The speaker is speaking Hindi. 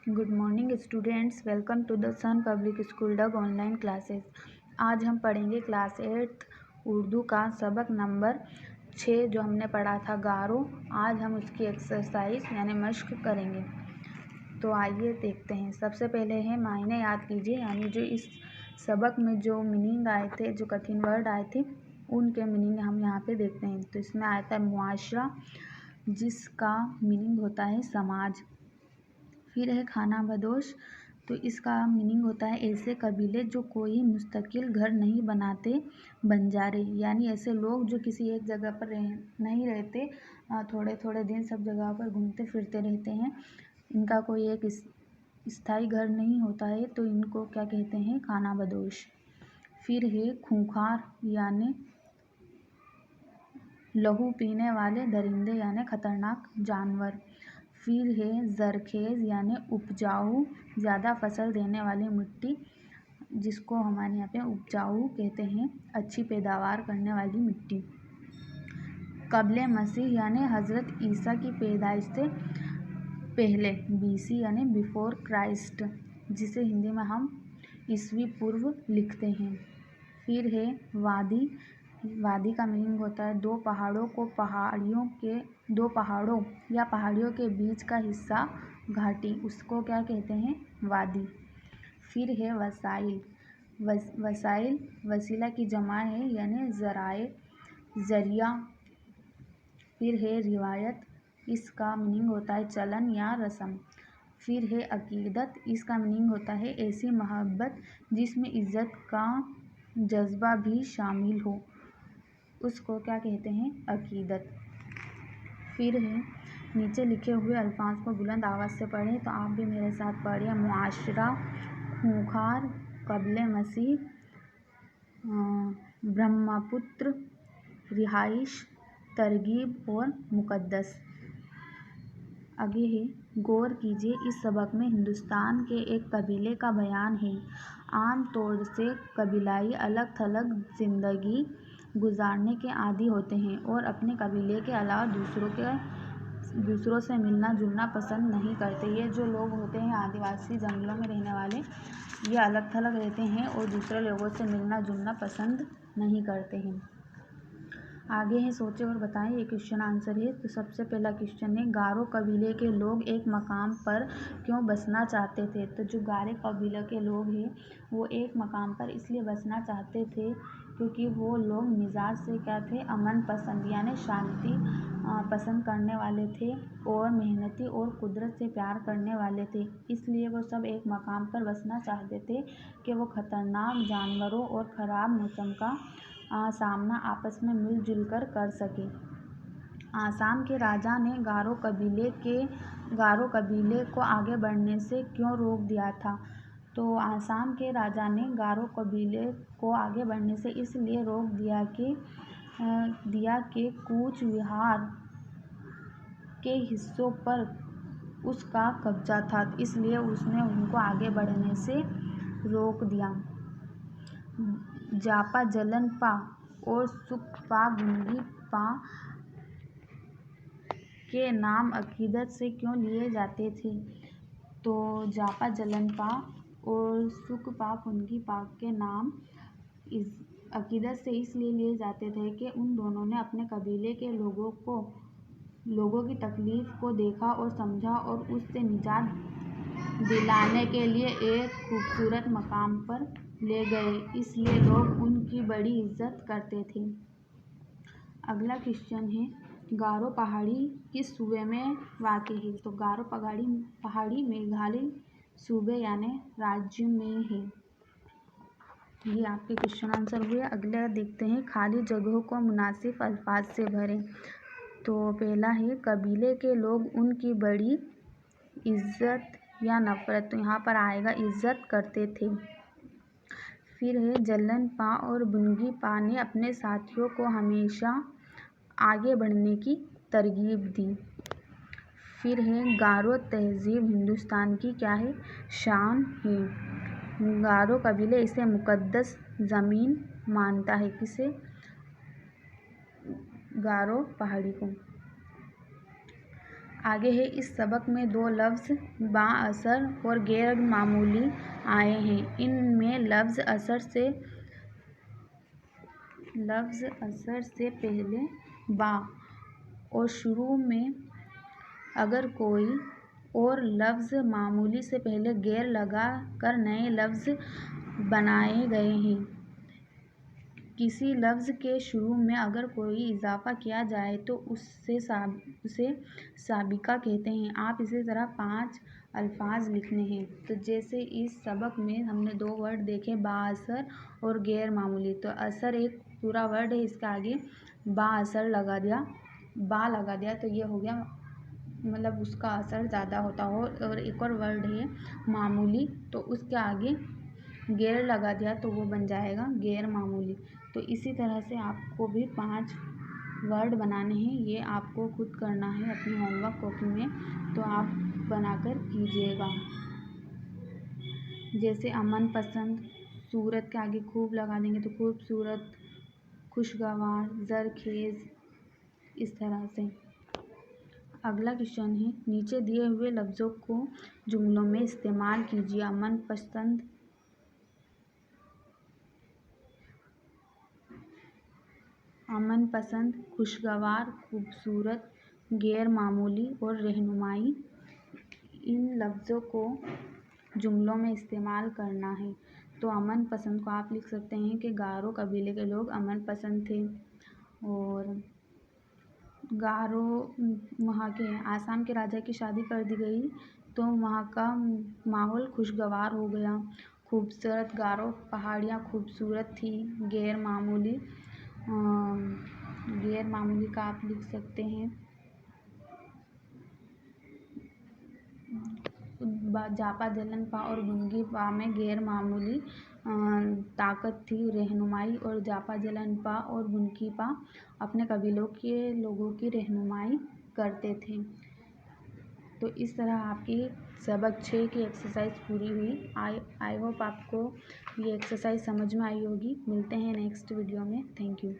Good morning students, welcome to the Sun Public School डग ऑनलाइन क्लासेस। आज हम पढ़ेंगे क्लास 8 उर्दू का सबक नंबर 6 जो हमने पढ़ा था गारो। आज हम उसकी एक्सरसाइज यानी मश्क करेंगे। तो आइए देखते हैं। सबसे पहले है मायने याद कीजिए, यानी जो इस सबक में जो मीनिंग आए थे, जो कठिन वर्ड आए थे, उनके मीनिंग हम यहाँ पे देखते हैं। तो इसमें आया था मुआशरा, जिसका मीनिंग होता है समाज। फिर है खाना बदोश, तो इसका मीनिंग होता है ऐसे कबीले जो कोई मुस्तकिल घर नहीं बनाते, बंजारे, यानी ऐसे लोग जो किसी एक जगह पर नहीं रहते, थोड़े थोड़े दिन सब जगह पर घूमते फिरते रहते हैं, इनका कोई एक स्थायी घर नहीं होता है, तो इनको क्या कहते हैं, खाना बदोश। फिर है खूंखार, यानी लहू पीने वाले दरिंदे यानी खतरनाक जानवर। फिर है जरखेज़, यानी उपजाऊ, ज़्यादा फसल देने वाली मिट्टी, जिसको हमारे यहाँ पे उपजाऊ कहते हैं, अच्छी पैदावार करने वाली मिट्टी। कब्ले मसीह, यानी हज़रत ईसा की पैदाइश से पहले, बीसी यानी बिफोर क्राइस्ट, जिसे हिंदी में हम ईसवी पूर्व लिखते हैं। फिर है वादी, वादी का मीनिंग होता है दो पहाड़ों या पहाड़ियों के बीच का हिस्सा, घाटी, उसको क्या कहते हैं, वादी। फिर है वसाइल, वसाइल वसीला की जमा है, यानी ज़राए, ज़रिया। फिर है रिवायत, इसका मीनिंग होता है चलन या रस्म। फिर है अकीदत, इसका मीनिंग होता है ऐसी मोहब्बत जिसमें इज़्ज़त का जज्बा भी शामिल हो, उसको क्या कहते हैं, अकीदत। फिर है नीचे लिखे हुए अल्फाज को बुलंद आवाज़ से पढ़ें, तो आप भी मेरे साथ पढ़िए। मुआशरा, खूंखार, कब्ले मसीह, ब्रह्मपुत्र, रिहाइश, तरगीब और मुकद्दस। आगे है गौर कीजिए, इस सबक में हिंदुस्तान के एक कबीले का बयान है। आम तौर से कबीलाई अलग थलग ज़िंदगी गुजारने के आदी होते हैं और अपने कबीले के अलावा दूसरों से मिलना जुलना पसंद नहीं करते। ये जो लोग होते हैं आदिवासी जंगलों में रहने वाले, ये अलग थलग रहते हैं और दूसरे लोगों से मिलना जुलना पसंद नहीं करते हैं। आगे है सोचें और बताएं, ये क्वेश्चन आंसर है। तो सबसे पहला क्वेश्चन है गारो कबीले के लोग एक मकाम पर क्यों बसना चाहते थे। तो जो गारे कबीले के लोग हैं वो एक मकाम पर इसलिए बसना चाहते थे क्योंकि वो लोग मिजाज से क्या थे, अमन पसंद यानी शांति पसंद करने वाले थे और मेहनती और कुदरत से प्यार करने वाले थे। इसलिए वो सब एक मकाम पर बसना चाहते थे कि वो खतरनाक जानवरों और ख़राब मौसम का सामना आपस में मिलजुल कर सके। आसाम के राजा ने गारो कबीले को आगे बढ़ने से क्यों रोक दिया था। तो आसाम के राजा ने गारो कबीले को आगे बढ़ने से इसलिए रोक दिया कि कूच विहार के हिस्सों पर उसका कब्जा था, इसलिए उसने उनको आगे बढ़ने से रोक दिया। जापा जलनपा और सुकपा बुंगीपा के नाम अकीदत से क्यों लिए जाते थे। तो जापा जलनपा और सुकपा बुंगीपा के नाम अकीदत से इसलिए लिए जाते थे कि उन दोनों ने अपने कबीले के लोगों की तकलीफ़ को देखा और समझा और उससे निजात दिलाने के लिए एक खूबसूरत मकाम पर ले गए, इसलिए लोग उनकी बड़ी इज्जत करते थे। अगला क्वेश्चन है गारो पहाड़ी किस सूबे में वाक़ है। तो गारो पहाड़ी मेघालय सूबे यानी राज्य में है। ये आपके क्वेश्चन आंसर हुए। अगला देखते हैं, खाली जगहों को मुनासिब अल्फाज से भरें। तो पहला है कबीले के लोग उनकी बड़ी इज्जत या नफ़रत, तो यहाँ पर आएगा इज्जत करते थे। फिर है जलनपा और बुंगीपा ने अपने साथियों को हमेशा आगे बढ़ने की तरगीब दी। फिर है गारो तहज़ीब हिंदुस्तान की क्या है, शान है। गारो कबीले इसे मुक़द्दस ज़मीन मानता है, किसे, गारो पहाड़ी को। आगे है, इस सबक में 2 लफ्ज़ बाअसर और गैर मामूली आए हैं। इनमें लफ्ज़ असर से पहले बा और शुरू में अगर कोई और लफ्ज़ मामूली से पहले गैर लगा कर नए लफ्ज़ बनाए गए हैं। किसी लफ्ज़ के शुरू में अगर कोई इजाफ़ा किया जाए तो उसे साबिका कहते हैं। आप इसी तरह 5 अल्फाज लिखने हैं। तो जैसे इस सबक में हमने 2 वर्ड देखे, बाअसर और गैर मामूली। तो असर एक पूरा वर्ड है, इसके आगे बाअसर लगा दिया, बा लगा दिया, तो ये हो गया, मतलब उसका असर ज़्यादा होता हो। और एक और वर्ड है मामूली, तो उसके आगे गैर लगा दिया तो वो बन जाएगा गैर मामूली। तो इसी तरह से आपको भी 5 वर्ड बनाने हैं। ये आपको खुद करना है अपनी होमवर्क कॉपी में, तो आप बनाकर कीजिएगा। जैसे अमन पसंद, सूरत के आगे खूब लगा देंगे तो खूबसूरत, खुशगवार, ज़रखेज़, इस तरह से। अगला क्वेश्चन है, नीचे दिए हुए लफ्ज़ों को जुमलों में इस्तेमाल कीजिए। अमन पसंद, खुशगवार, खूबसूरत, गैर मामूली और रहनुमाई, इन लफ्ज़ों को जुमलों में इस्तेमाल करना है। तो अमन पसंद को आप लिख सकते हैं कि गारो कबीले के लोग अमन पसंद थे। और गारो वहाँ के आसाम के राजा की शादी कर दी गई तो वहाँ का माहौल खुशगवार हो गया। खूबसूरत, गारो पहाड़ियाँ खूबसूरत थी। गैर मामूली का आप लिख सकते हैं जापा जलन पा और बुंगी पा में गैर मामूली ताकत थी, रहनुमाई। और जापा जलन पा और बुनकी पा अपने कबीलों के लोगों की रहनुमाई करते थे। तो इस तरह आपकी सबक 6 की एक्सरसाइज पूरी हुई। आई होप आपको ये एक्सरसाइज समझ में आई होगी। मिलते हैं नेक्स्ट वीडियो में। Thank you.